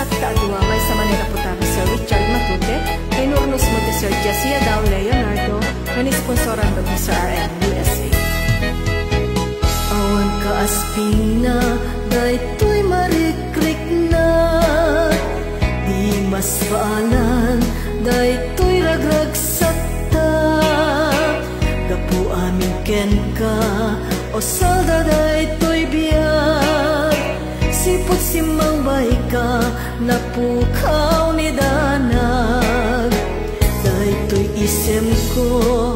sakta dua may sa Manila Putami Sir Richard Matute, kay Nurnos Mote Sir Jessia Dao Leonardo, manisponsoran do Sir RM USA. Awan ka aspina, daytoy marikrik na, di mas paalan, daytoy ragrag sakta, gapu amin ken ka, o salda daytoy biyag, sipot simang bay ka, napukaw ni danag, daytoy isem ko,